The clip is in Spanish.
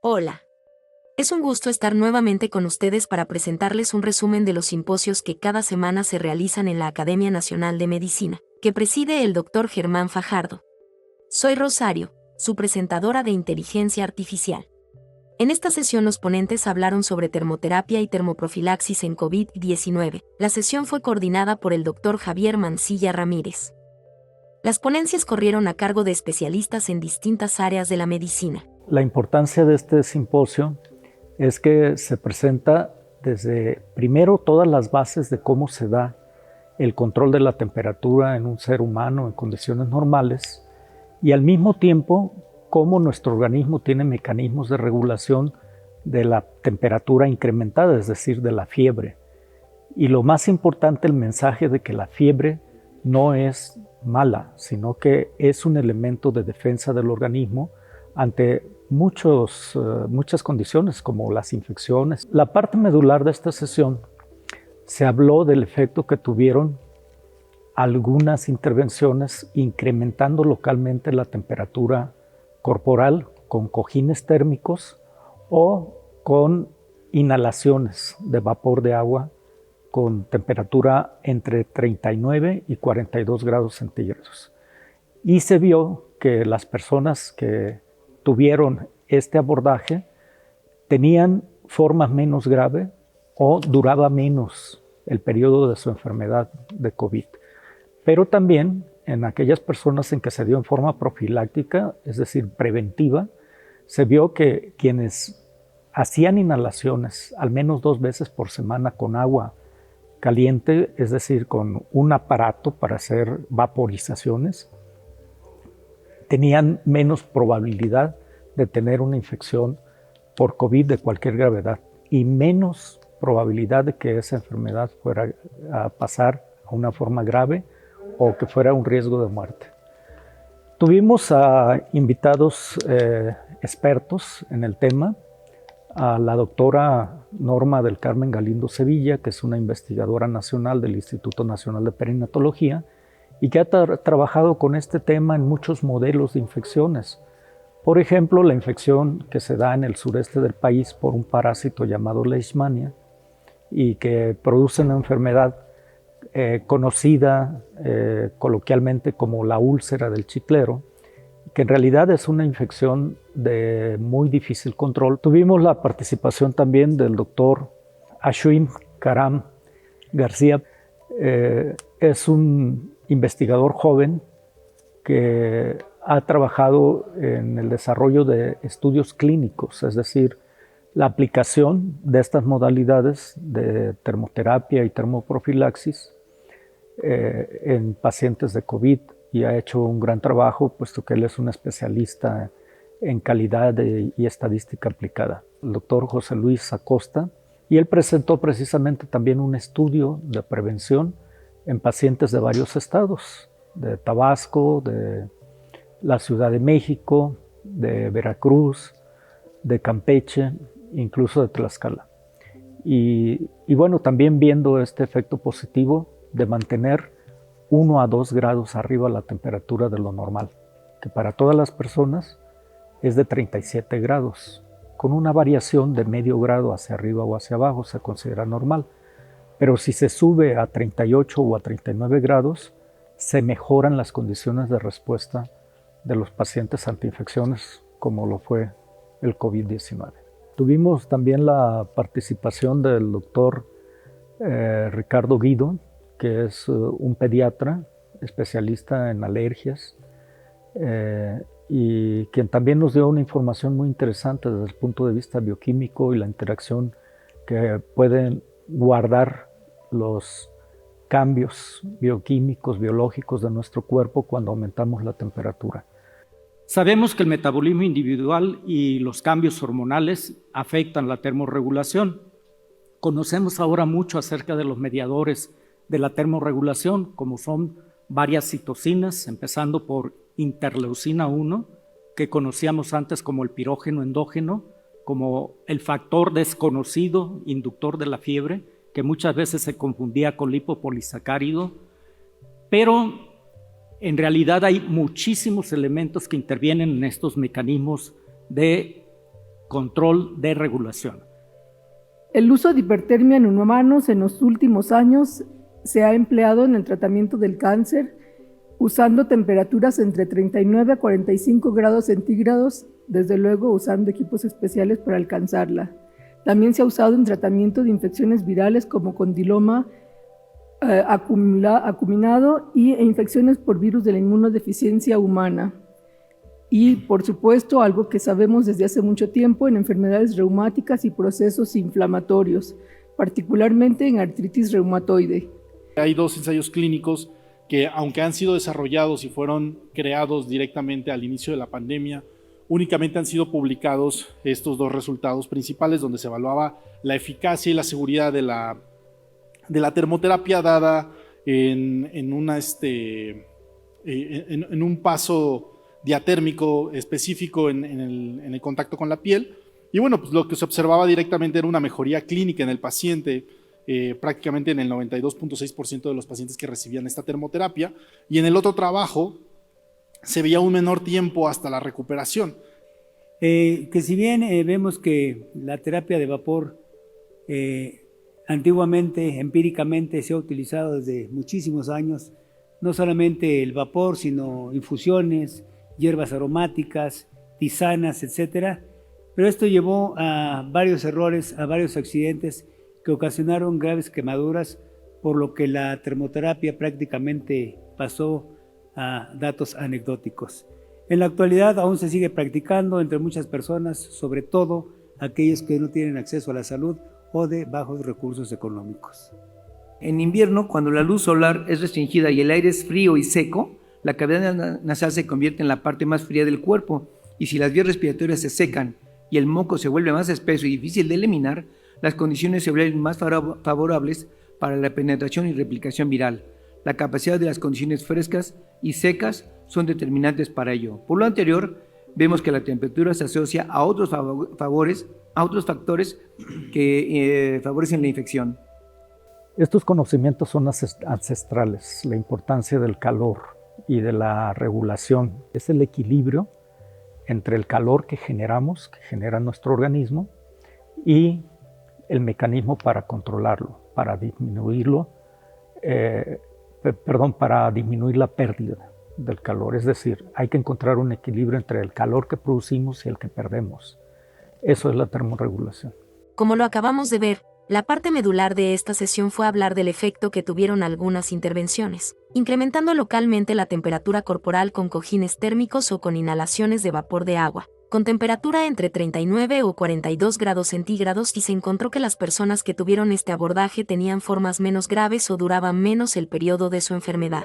Hola. Es un gusto estar nuevamente con ustedes para presentarles un resumen de los simposios que cada semana se realizan en la Academia Nacional de Medicina, que preside el Dr. Germán Fajardo. Soy Rosario, su presentadora de Inteligencia Artificial. En esta sesión los ponentes hablaron sobre termoterapia y termoprofilaxis en COVID-19. La sesión fue coordinada por el Dr. Javier Mancilla Ramírez. Las ponencias corrieron a cargo de especialistas en distintas áreas de la medicina. La importancia de este simposio es que se presenta desde primero todas las bases de cómo se da el control de la temperatura en un ser humano en condiciones normales y al mismo tiempo cómo nuestro organismo tiene mecanismos de regulación de la temperatura incrementada, es decir, de la fiebre. Y lo más importante, el mensaje de que la fiebre no es mala, sino que es un elemento de defensa del organismo ante muchas condiciones como las infecciones. La parte medular de esta sesión se habló del efecto que tuvieron algunas intervenciones incrementando localmente la temperatura corporal con cojines térmicos o con inhalaciones de vapor de agua con temperatura entre 39 y 42 grados centígrados. Y se vio que las personas que tuvieron este abordaje tenían forma menos grave o duraba menos el periodo de su enfermedad de COVID. Pero también en aquellas personas en que se dio en forma profiláctica, es decir, preventiva, se vio que quienes hacían inhalaciones al menos 2 veces por semana con agua caliente, es decir, con un aparato para hacer vaporizaciones, tenían menos probabilidad de tener una infección por COVID de cualquier gravedad y menos probabilidad de que esa enfermedad fuera a pasar a una forma grave o que fuera un riesgo de muerte. Tuvimos a invitados expertos en el tema, a la doctora Norma del Carmen Galindo Sevilla, que es una investigadora nacional del Instituto Nacional de Perinatología y que ha trabajado con este tema en muchos modelos de infecciones. Por ejemplo, la infección que se da en el sureste del país por un parásito llamado Leishmania y que produce una enfermedad conocida coloquialmente como la úlcera del chiclero, que en realidad es una infección de muy difícil control. Tuvimos la participación también del doctor Ashwin Karam García. Es un investigador joven que ha trabajado en el desarrollo de estudios clínicos, es decir, la aplicación de estas modalidades de termoterapia y termoprofilaxis en pacientes de COVID y ha hecho un gran trabajo, puesto que él es un especialista en calidad y estadística aplicada. El doctor José Luis Acosta, y él presentó precisamente también un estudio de prevención en pacientes de varios estados, de Tabasco, de la Ciudad de México, de Veracruz, de Campeche, incluso de Tlaxcala. Y bueno, también viendo este efecto positivo de mantener 1 a 2 grados arriba la temperatura de lo normal, que para todas las personas es de 37 grados, con una variación de medio grado hacia arriba o hacia abajo se considera normal. Pero si se sube a 38 o a 39 grados, se mejoran las condiciones de respuesta de los pacientes ante infecciones, como lo fue el COVID-19. Tuvimos también la participación del doctor Ricardo Guido, que es un pediatra especialista en alergias y quien también nos dio una información muy interesante desde el punto de vista bioquímico y la interacción que pueden guardar los cambios bioquímicos, biológicos de nuestro cuerpo cuando aumentamos la temperatura. Sabemos que el metabolismo individual y los cambios hormonales afectan la termorregulación. Conocemos ahora mucho acerca de los mediadores de la termorregulación, como son varias citocinas, empezando por interleucina 1, que conocíamos antes como el pirógeno endógeno, como el factor desconocido inductor de la fiebre, que muchas veces se confundía con lipopolisacárido, pero en realidad hay muchísimos elementos que intervienen en estos mecanismos de control de regulación. El uso de hipertermia en humanos en los últimos años se ha empleado en el tratamiento del cáncer usando temperaturas entre 39 a 45 grados centígrados, desde luego usando equipos especiales para alcanzarla. También se ha usado en tratamiento de infecciones virales como condiloma acuminado e infecciones por virus de la inmunodeficiencia humana. Y, por supuesto, algo que sabemos desde hace mucho tiempo en enfermedades reumáticas y procesos inflamatorios, particularmente en artritis reumatoide. Hay 2 ensayos clínicos que, aunque han sido desarrollados y fueron creados directamente al inicio de la pandemia, únicamente han sido publicados estos 2 resultados principales, donde se evaluaba la eficacia y la seguridad de la termoterapia dada en un paso diatérmico específico en el contacto con la piel. Y bueno, pues lo que se observaba directamente era una mejoría clínica en el paciente, prácticamente en el 92.6% de los pacientes que recibían esta termoterapia, y en el otro trabajo se veía un menor tiempo hasta la recuperación. Que si bien vemos que la terapia de vapor antiguamente, empíricamente, se ha utilizado desde muchísimos años, no solamente el vapor, sino infusiones, hierbas aromáticas, tisanas, etcétera, pero esto llevó a varios errores, a varios accidentes que ocasionaron graves quemaduras, por lo que la termoterapia prácticamente pasó a datos anecdóticos. En la actualidad aún se sigue practicando entre muchas personas, sobre todo aquellos que no tienen acceso a la salud o de bajos recursos económicos. En invierno, cuando la luz solar es restringida y el aire es frío y seco, la cavidad nasal se convierte en la parte más fría del cuerpo, y si las vías respiratorias se secan y el moco se vuelve más espeso y difícil de eliminar, las condiciones se vuelven más favorables para la penetración y replicación viral. La capacidad de las condiciones frescas y secas son determinantes para ello. Por lo anterior, vemos que la temperatura se asocia a otros factores que favorecen la infección. Estos conocimientos son ancestrales, la importancia del calor y de la regulación. Es el equilibrio entre el calor que generamos, que genera nuestro organismo, y el mecanismo para controlarlo, para disminuirlo, para disminuir la pérdida del calor. Es decir, hay que encontrar un equilibrio entre el calor que producimos y el que perdemos. Eso es la termorregulación. Como lo acabamos de ver, la parte medular de esta sesión fue hablar del efecto que tuvieron algunas intervenciones, incrementando localmente la temperatura corporal con cojines térmicos o con inhalaciones de vapor de agua, con temperatura entre 39 o 42 grados centígrados, y se encontró que las personas que tuvieron este abordaje tenían formas menos graves o duraban menos el periodo de su enfermedad.